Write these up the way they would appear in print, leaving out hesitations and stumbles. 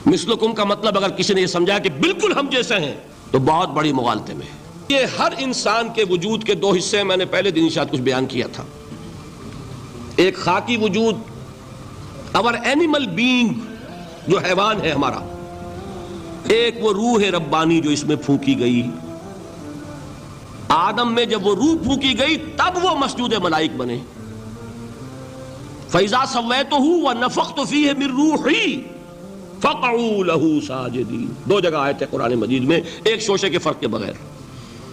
مثلکم کا مطلب اگر کسی نے یہ سمجھا کہ بالکل ہم جیسے ہیں تو بہت بڑی مغالطے میں ہے۔ یہ ہر انسان کے وجود کے دو حصے میں نے پہلے دن شاید کچھ بیان کیا تھا۔ ایک خاکی وجود، اور اینیمل بینگ جو حیوان ہے ہمارا، ایک وہ روح ربانی جو اس میں پھونکی گئی۔ آدم میں جب وہ روح پھونکی گئی تب وہ مسجود ملائک بنے۔ فَإِذَا سَوَّيْتُهُ وَنَفَخْتُ فِيهِ مِن رُوحِي فَقَعُوا لَهُ سَاجِدِينَ۔ دو جگہ آیت ہے قرآن مجید میں ایک شوشے کے فرق کے بغیر،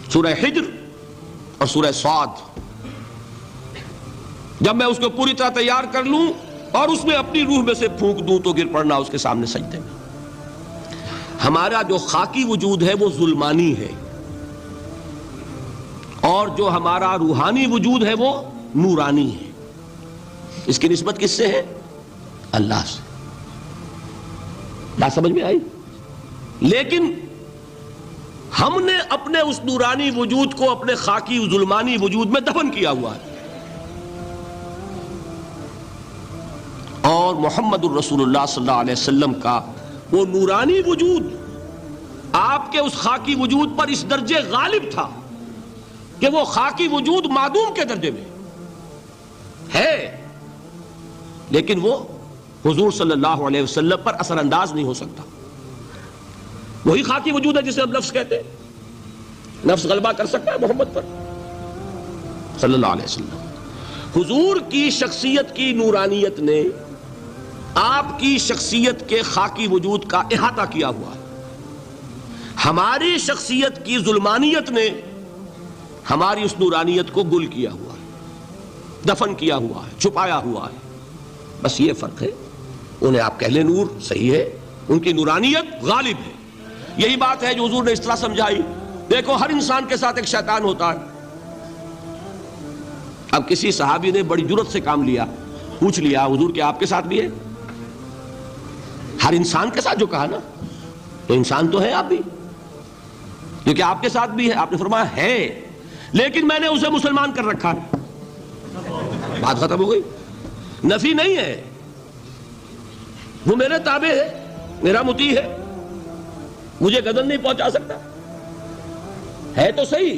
سورہ حجر اور سورہ صاد۔ جب میں اس کو پوری طرح تیار کر لوں اور اس میں اپنی روح میں سے پھونک دوں تو گر پڑنا اس کے سامنے سجدے میں۔ ہمارا جو خاکی وجود ہے وہ ظلمانی ہے، اور جو ہمارا روحانی وجود ہے وہ نورانی ہے۔ اس کی نسبت کس سے ہے؟ اللہ سے۔ بات سمجھ میں آئی؟ لیکن ہم نے اپنے اس نورانی وجود کو اپنے خاکی ظلمانی وجود میں دفن کیا ہوا ہے، اور محمد الرسول اللہ صلی اللہ علیہ وسلم کا وہ نورانی وجود آپ کے اس خاکی وجود پر اس درجے غالب تھا کہ وہ خاکی وجود معدوم کے درجے میں ہے، لیکن وہ حضور صلی اللہ علیہ وسلم پر اثر انداز نہیں ہو سکتا۔ وہی خاکی وجود ہے جسے ہم نفس کہتے ہیں۔ نفس غلبہ کر سکتا ہے محمد پر صلی اللہ علیہ وسلم۔ حضور کی شخصیت کی نورانیت نے آپ کی شخصیت کے خاکی وجود کا احاطہ کیا ہوا ہے۔ ہماری شخصیت کی ظلمانیت نے ہماری اس نورانیت کو گل کیا ہوا ہے، دفن کیا ہوا ہے، چھپایا ہوا ہے۔ بس یہ فرق ہے۔ انہیں آپ کہہ لیں نور، صحیح ہے، ان کی نورانیت غالب ہے۔ یہی بات ہے جو حضور نے اس طرح سمجھائی۔ دیکھو ہر انسان کے ساتھ ایک شیطان ہوتا ہے۔ اب کسی صحابی نے بڑی جرت سے کام لیا، پوچھ لیا حضور کہ آپ کے ساتھ بھی ہے؟ ہر انسان کے ساتھ جو کہا نا، تو انسان تو ہے آپ بھی، کیونکہ آپ کے ساتھ بھی ہے۔ آپ نے فرمایا ہے، لیکن میں نے اسے مسلمان کر رکھا ہے۔ بات ختم ہو گئی۔ نفی نہیں ہے، وہ میرے تابع ہے، میرا مطیع ہے، مجھے گدن نہیں پہنچا سکتا۔ ہے تو صحیح،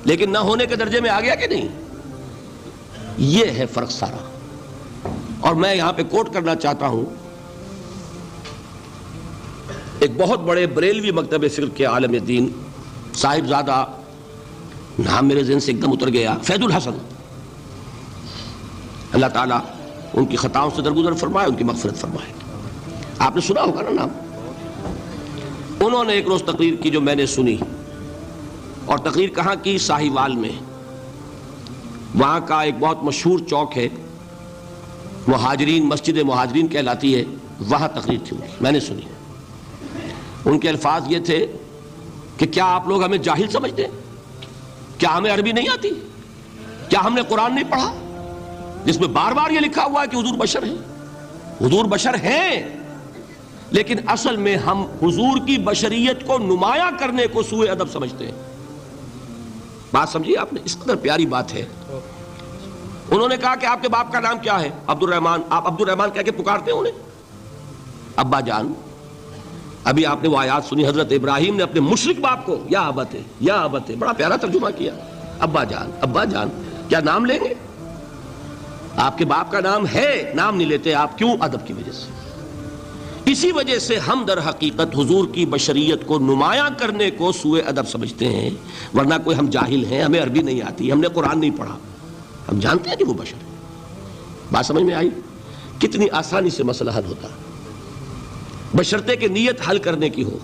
لیکن نہ ہونے کے درجے میں آ گیا کہ نہیں؟ یہ ہے فرق سارا۔ اور میں یہاں پہ کوٹ کرنا چاہتا ہوں ایک بہت بڑے بریلوی مکتب فقہ کے عالم دین، صاحبزادہ، نام میرے ذہن سے ایک دم اتر گیا، فیض الحسن، اللہ تعالیٰ ان کی خطاؤں سے درگزر فرمائے، ان کی مغفرت فرمائے۔ آپ نے سنا ہوگا نا نام۔ انہوں نے ایک روز تقریر کی جو میں نے سنی، اور تقریر کہاں کی؟ ساہیوال میں۔ وہاں کا ایک بہت مشہور چوک ہے، مہاجرین، مسجد مہاجرین کہلاتی ہے، وہاں تقریر تھی ان کی، میں نے سنی۔ ان کے الفاظ یہ تھے کہ کیا آپ لوگ ہمیں جاہل سمجھتے ہیں؟ کیا ہمیں عربی نہیں آتی؟ کیا ہم نے قرآن نہیں پڑھا جس میں بار بار یہ لکھا ہوا ہے کہ حضور بشر ہیں؟ حضور بشر ہیں، لیکن اصل میں ہم حضور کی بشریت کو نمایاں کرنے کو سوء ادب سمجھتے ہیں۔ بات سمجھیے آپ نے، اس قدر پیاری بات ہے۔ انہوں نے کہا کہ آپ کے باپ کا نام کیا ہے؟ عبد الرحمن۔ آپ عبد الرحمن کہہ کے پکارتے ہیں انہیں؟ ابا جان۔ ابھی آپ نے وہ آیات سنی، حضرت ابراہیم نے اپنے مشرک باپ کو یا ابت ہے، یا ابت ہے، بڑا پیارا ترجمہ کیا، ابا جان، ابا جان۔ کیا نام لیں گے؟ آپ کے باپ کا نام ہے، نام نہیں لیتے آپ، کیوں؟ ادب کی وجہ سے۔ اسی وجہ سے ہم در حقیقت حضور کی بشریت کو نمایاں کرنے کو سوء ادب سمجھتے ہیں، ورنہ کوئی ہم جاہل ہیں، ہمیں عربی نہیں آتی، ہم نے قرآن نہیں پڑھا، ہم جانتے ہیں کہ وہ بشر ہے۔ بات سمجھ میں آئی؟ کتنی آسانی سے مسئلہ حل ہوتا، بشرطے کہ نیت حل کرنے کی ہو۔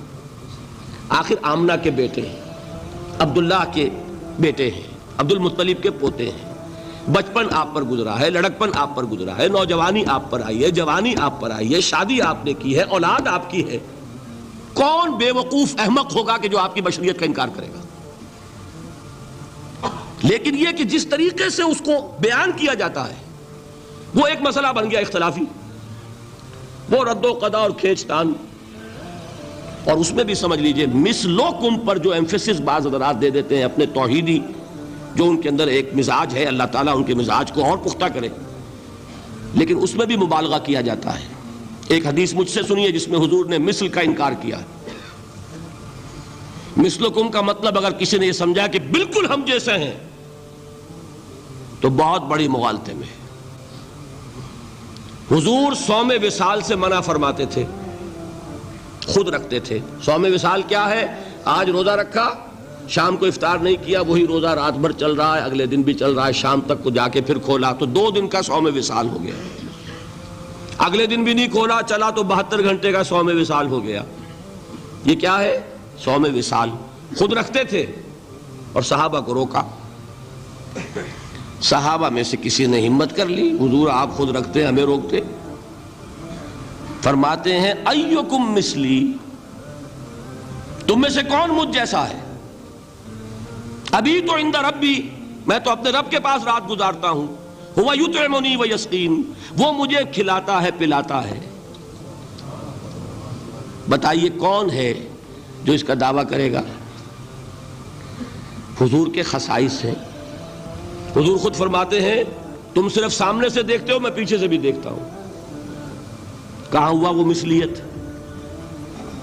آخر آمنہ کے بیٹے ہیں، عبداللہ کے بیٹے ہیں، عبد المطلب کے پوتے ہیں، بچپن آپ پر گزرا ہے، لڑکپن آپ پر گزرا ہے، نوجوانی آپ پر آئی ہے، جوانی آپ پر آئی ہے، شادی آپ نے کی ہے، اولاد آپ کی ہے۔ کون بے وقوف احمق ہوگا کہ جو آپ کی بشریت کا انکار کرے گا؟ لیکن یہ کہ جس طریقے سے اس کو بیان کیا جاتا ہے وہ ایک مسئلہ بن گیا اختلافی، وہ رد و قضا اور کھینچ تان۔ اور اس میں بھی سمجھ لیجئے مثلوکم پر جو ایمفیسس بعض حضرات دے دیتے ہیں اپنے توحیدی جو ان کے اندر ایک مزاج ہے، اللہ تعالیٰ ان کے مزاج کو اور پختہ کرے، لیکن اس میں بھی مبالغہ کیا جاتا ہے۔ ایک حدیث مجھ سے سنیے جس میں حضور نے مثل کا انکار کیا ہے. مثلکم کا مطلب اگر کسی نے یہ سمجھا کہ بالکل ہم جیسے ہیں تو بہت بڑی مغالطے میں. حضور صوم وصال سے منع فرماتے تھے، خود رکھتے تھے. صوم وصال کیا ہے؟ آج روزہ رکھا، شام کو افطار نہیں کیا، وہی روزہ رات بھر چل رہا ہے، اگلے دن بھی چل رہا ہے، شام تک کو جا کے پھر کھولا تو 2 دن کا صوم وصال ہو گیا. اگلے دن بھی نہیں کھولا، چلا تو 72 گھنٹے کا صوم وصال ہو گیا. یہ کیا ہے؟ صوم وصال. خود رکھتے تھے اور صحابہ کو روکا. صحابہ میں سے کسی نے ہمت کر لی، حضور آپ خود رکھتے ہمیں روکتے. فرماتے ہیں ایکم مثلی، تم میں سے کون مجھ جیسا ہے؟ ابھی تو عند ربی، میں تو اپنے رب کے پاس رات گزارتا ہوں. ہوا یطعمنی ویسقین، وہ مجھے کھلاتا ہے پلاتا ہے. بتائیے کون ہے جو اس کا دعویٰ کرے گا؟ حضور کے خصائص ہیں. حضور خود فرماتے ہیں تم صرف سامنے سے دیکھتے ہو، میں پیچھے سے بھی دیکھتا ہوں. کہاں ہوا وہ مثلیت؟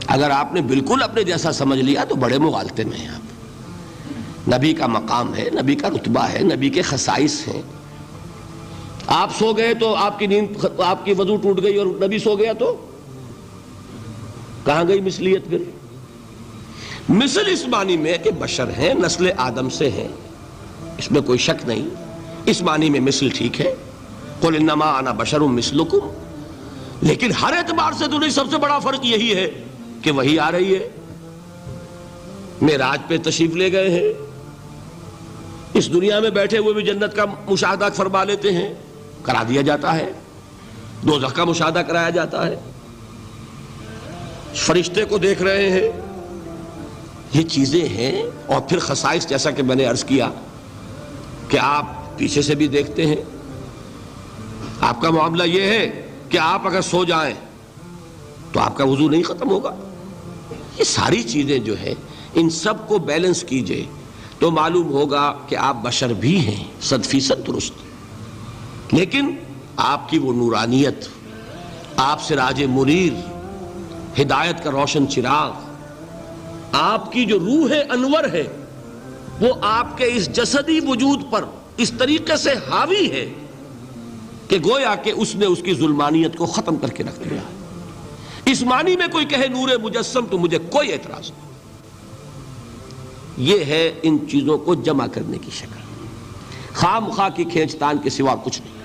اگر آپ نے بالکل اپنے جیسا سمجھ لیا تو بڑے مغالطے میں ہیں آپ. نبی کا مقام ہے، نبی کا رتبہ ہے، نبی کے خصائص ہیں. آپ سو گئے تو آپ کی نیند، آپ کی وضو ٹوٹ گئی اور نبی سو گیا تو کہاں گئی مثلیت پھر؟ مثل اس معنی میں کہ بشر ہیں، نسل آدم سے ہیں، اس میں کوئی شک نہیں. اس معنی میں مثل ٹھیک ہے، قل انما انا بشر مثلکم. لیکن ہر اعتبار سے تو نہیں. سب سے بڑا فرق یہی ہے کہ وہی آ رہی ہے. معراج پہ تشریف لے گئے ہیں، اس دنیا میں بیٹھے ہوئے بھی جنت کا مشاہدہ فرما لیتے ہیں، کرا دیا جاتا ہے. دوزخ کا مشاہدہ کرایا جاتا ہے، فرشتے کو دیکھ رہے ہیں. یہ چیزیں ہیں. اور پھر خصائص جیسا کہ میں نے عرض کیا کہ آپ پیچھے سے بھی دیکھتے ہیں. آپ کا معاملہ یہ ہے کہ آپ اگر سو جائیں تو آپ کا وضو نہیں ختم ہوگا. یہ ساری چیزیں جو ہے ان سب کو بیلنس کیجئے تو معلوم ہوگا کہ آپ بشر بھی ہیں 100% درست. لیکن آپ کی وہ نورانیت، آپ سراج منیر، ہدایت کا روشن چراغ، آپ کی جو روح انور ہے وہ آپ کے اس جسدی وجود پر اس طریقے سے حاوی ہے کہ گویا کہ اس نے اس کی ظلمانیت کو ختم کر کے رکھ دیا. اس معنی میں کوئی کہے نور مجسم تو مجھے کوئی اعتراض نہیں. یہ ہے ان چیزوں کو جمع کرنے کی شکل، خواہ مخواہ کی کھینچ تان کے سوا کچھ نہیں.